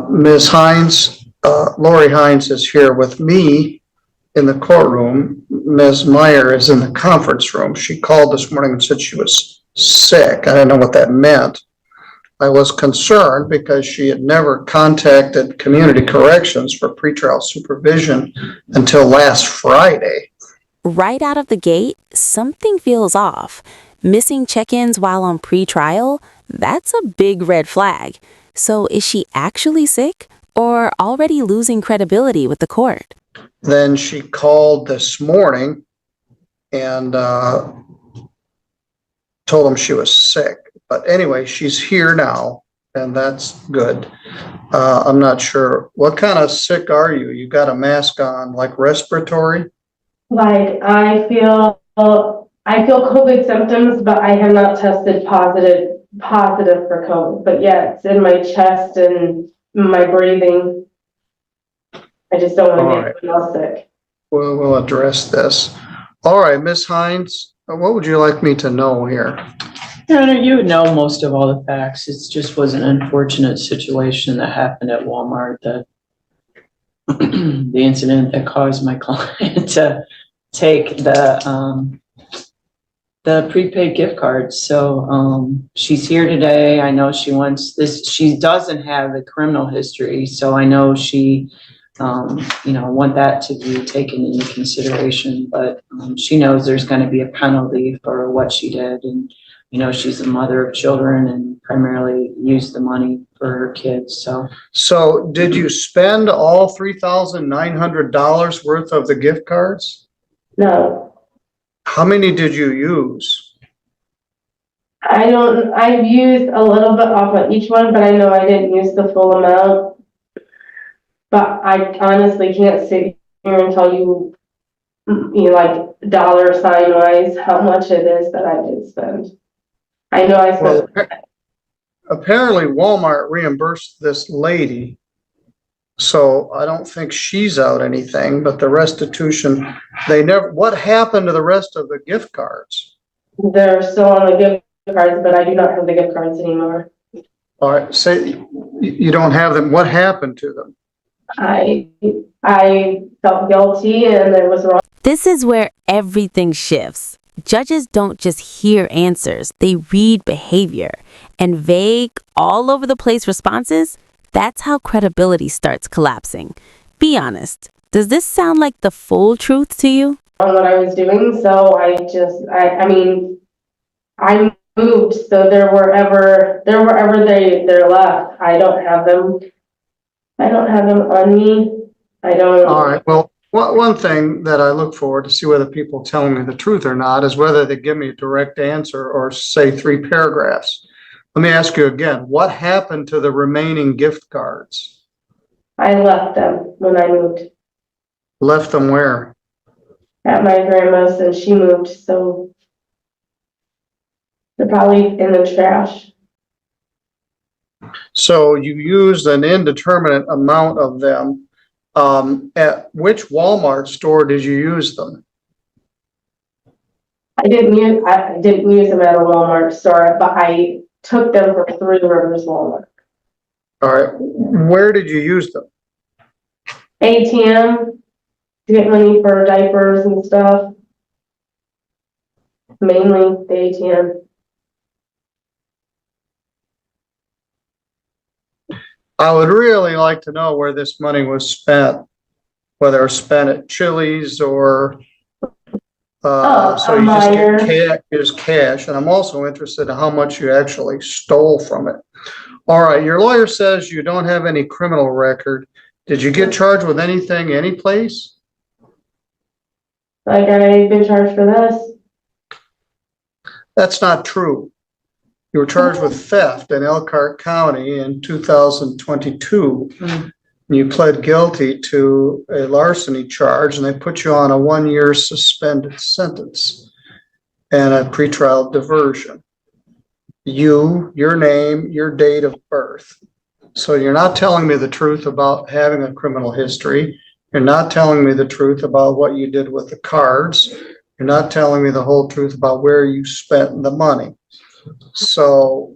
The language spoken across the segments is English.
Ms. Hines, Lori Hines is here with me in the courtroom. Ms. Meyer is in the conference room. She called this morning and said she was sick. I didn't know what that meant. I was concerned because she had never contacted Community Corrections for pretrial supervision until last Friday. Right out of the gate, something feels off. Missing check-ins while on pretrial, that's a big red flag. So is she actually sick or already losing credibility with the court? Then she called this morning and told them she was sick. But anyway, she's here now, and that's good. I'm not sure. What kind of sick are you? You got a mask on, like respiratory? Like I feel COVID symptoms, but I have not tested positive for COVID. But yeah, it's in my chest and my breathing. I just don't want to get anyone else sick. We'll address this. All right, Ms. Hines, what would you like me to know here? You would know most of all the facts. It just was an unfortunate situation that happened at Walmart, that the incident that caused my client to take the prepaid gift cards. So she's here today. I know she wants this. She doesn't have a criminal history, so I know she want that to be taken into consideration. But she knows there's going to be a penalty for what she did, and she's a mother of children and primarily used the money for her kids. So did you spend all $3,900 worth of the gift cards? No. How many did you use? I've used a little bit off of each one, but I know I didn't use the full amount. But I honestly can't sit here and tell you, like dollar sign wise, how much it is that I did spend. I know I spent. Well, apparently Walmart reimbursed this lady, so I don't think she's out anything, but the restitution, what happened to the rest of the gift cards? They're still on the gift cards, but I do not have the gift cards anymore. All right, say you don't have them. What happened to them? I felt guilty and it was wrong. This is where everything shifts. Judges don't just hear answers, they read behavior. And vague, all over the place responses, that's how credibility starts collapsing. Be honest, does this sound like the full truth to you? On what I was doing, so I moved, so they're wherever they're left. I don't have them on me. I don't. All right, well, one thing that I look for to see whether people telling me the truth or not is whether they give me a direct answer or say 3 paragraphs. Let me ask you again, what happened to the remaining gift cards? I left them when I moved. Left them where? At my grandma's, and she moved, so they're probably in the trash. So you used an indeterminate amount of them. At which Walmart store did you use them? I didn't use them at a Walmart store, but I took them from Three Rivers Walmart. All right, where did you use them? ATM to get money for diapers and stuff. Mainly the ATM. I would really like to know where this money was spent, whether it was spent at Chili's or so you just get cash. And I'm also interested in how much you actually stole from it. All right, your lawyer says you don't have any criminal record. Did you get charged with anything, any place? Like I've been charged for this? That's not true. You were charged with theft in Elkhart County in 2022. You pled guilty to a larceny charge, and they put you on a 1-year suspended sentence and a pretrial diversion. Your name, your date of birth. So you're not telling me the truth about having a criminal history. You're not telling me the truth about what you did with the cards. You're not telling me the whole truth about where you spent the money. So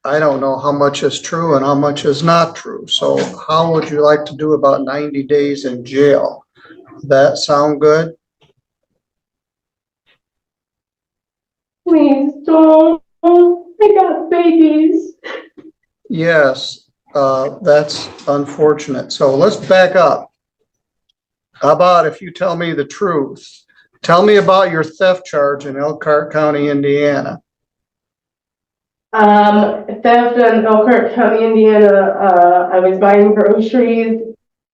I don't know how much is true and how much is not true. So how would you like to do about 90 days in jail? That sound good? Please don't. I got babies. Yes, that's unfortunate. So let's back up. How about if you tell me the truth? Tell me about your theft charge in Elkhart County, Indiana. Theft in Elkhart County, Indiana. I was buying groceries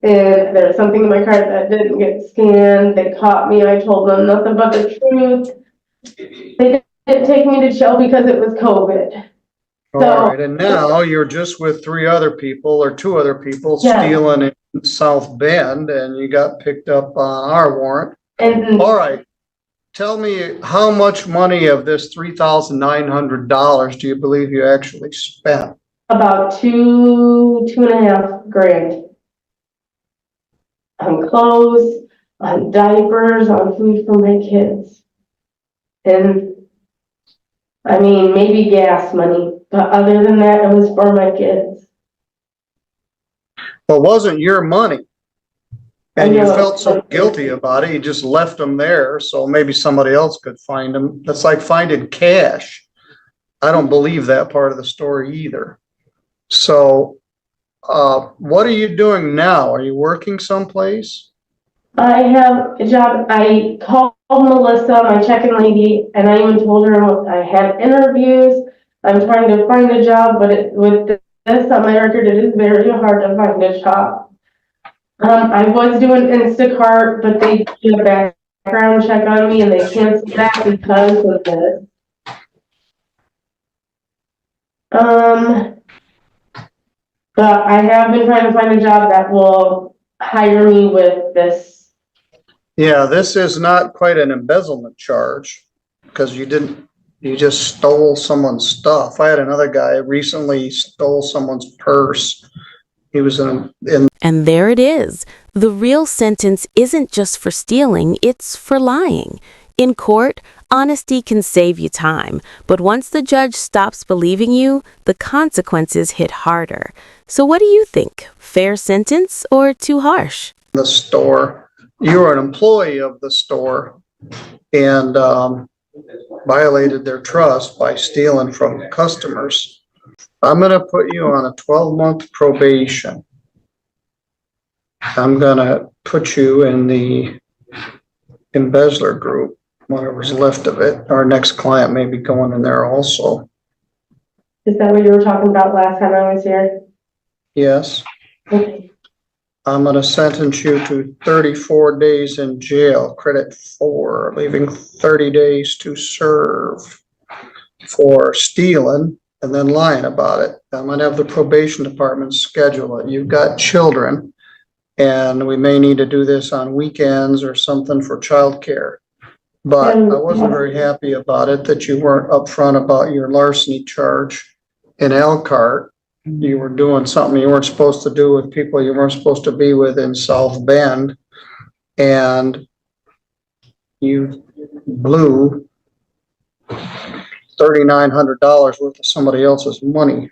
and there's something in my cart that didn't get scanned. They caught me. I told them nothing but the truth. They didn't take me to jail because it was COVID. All right, and now you're just with three other people or two other people Yeah. stealing in South Bend, and you got picked up on our warrant. And All right, tell me how much money of this $3,900 do you believe you actually spent? about two and a half grand on clothes, on diapers, on food for my kids. And I mean, maybe gas money, but other than that, it was for my kids. Well, it wasn't your money. And you I know. felt so guilty about it, you just left them there, so maybe somebody else could find them. That's like finding cash. I don't believe that part of the story either. So, what are you doing now? Are you working someplace? I have a job. I called Melissa, my check-in lady, and I even told her I had interviews. I'm trying to find a job, but with this on my record, it is very hard to find a job. I was doing Instacart, but they did a background check on me and they canceled that because of this. But I have been trying to find a job that will hire me with this. Yeah, this is not quite an embezzlement charge because you just stole someone's stuff. I had another guy recently stole someone's purse. He was in And there it is. The real sentence isn't just for stealing, it's for lying. In court, honesty can save you time, but once the judge stops believing you, the consequences hit harder. So what do you think? Fair sentence or too harsh? the store. You were an employee of the store and violated their trust by stealing from customers. I'm going to put you on a 12-month probation. I'm going to put you in the embezzler group, whatever's left of it. Our next client may be going in there also. Is that what you were talking about last time I was here? Yes. Okay. I'm going to sentence you to 34 days in jail, credit 4, leaving 30 days to serve for stealing and then lying about it. I'm going to have the probation department schedule it. You've got children, and we may need to do this on weekends or something for childcare. But I wasn't very happy about it that you weren't upfront about your larceny charge in Elkhart. You were doing something you weren't supposed to do with people you weren't supposed to be with in South Bend, and you blew $3,900 worth of somebody else's money.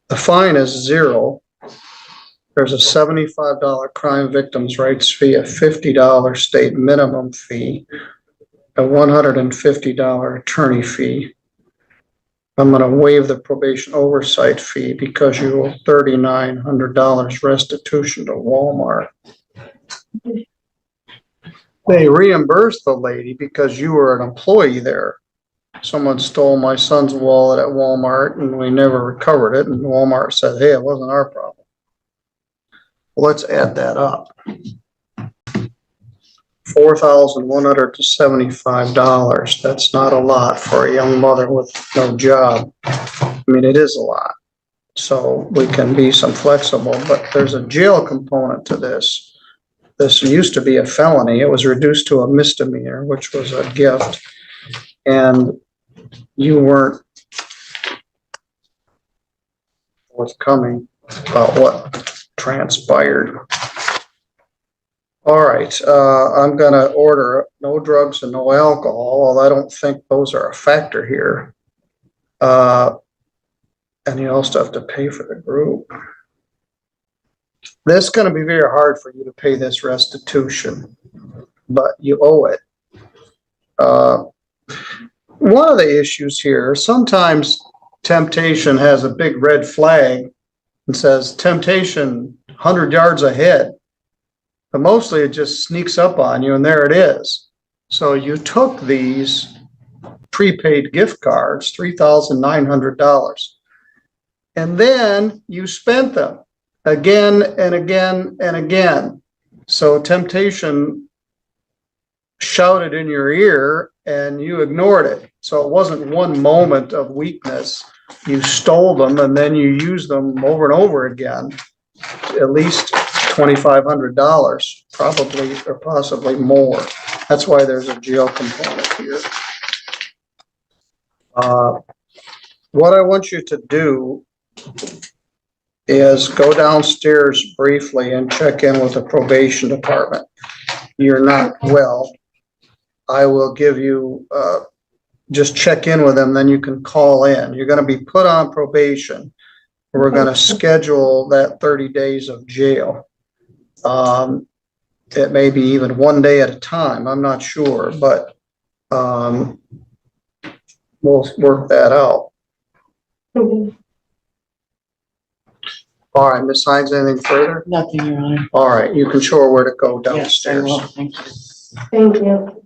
The fine is $0. There's a $75 crime victims' rights fee, a $50 state minimum fee, a $150 attorney fee. I'm going to waive the probation oversight fee because you owe $3,900 restitution to Walmart. They reimbursed the lady because you were an employee there. Someone stole my son's wallet at Walmart and we never recovered it. And Walmart said, hey, it wasn't our problem. Well, let's add that up. $4,175. That's not a lot for a young mother with no job. I mean, it is a lot. So we can be some flexible, but there's a jail component to this. This used to be a felony. It was reduced to a misdemeanor, which was a gift. And you weren't forthcoming about what transpired. All right, I'm gonna order no drugs and no alcohol, although I don't think those are a factor here. And you also have to pay for the group. This is gonna be very hard for you to pay this restitution, but you owe it. One of the issues here, sometimes temptation has a big red flag and says temptation 100 yards ahead, but mostly it just sneaks up on you and there it is. So you took these prepaid gift cards, $3,900, and then you spent them again and again and again. So temptation shouted in your ear and you ignored it. So it wasn't one moment of weakness. You stole them and then you used them over and over again, at least $2,500, probably or possibly more. That's why there's a jail component here. What I want you to do is go downstairs briefly and check in with the probation department. You're not well. I will give you, just check in with them, then you can call in. You're gonna be put on probation. We're gonna schedule that 30 days of jail. It may be even one day at a time, I'm not sure, but we'll work that out. Okay. All right, Ms. Hines, anything further? Nothing, Your Honor. All right, you can show her where to go Yes, I downstairs. will. Thank you. Thank you.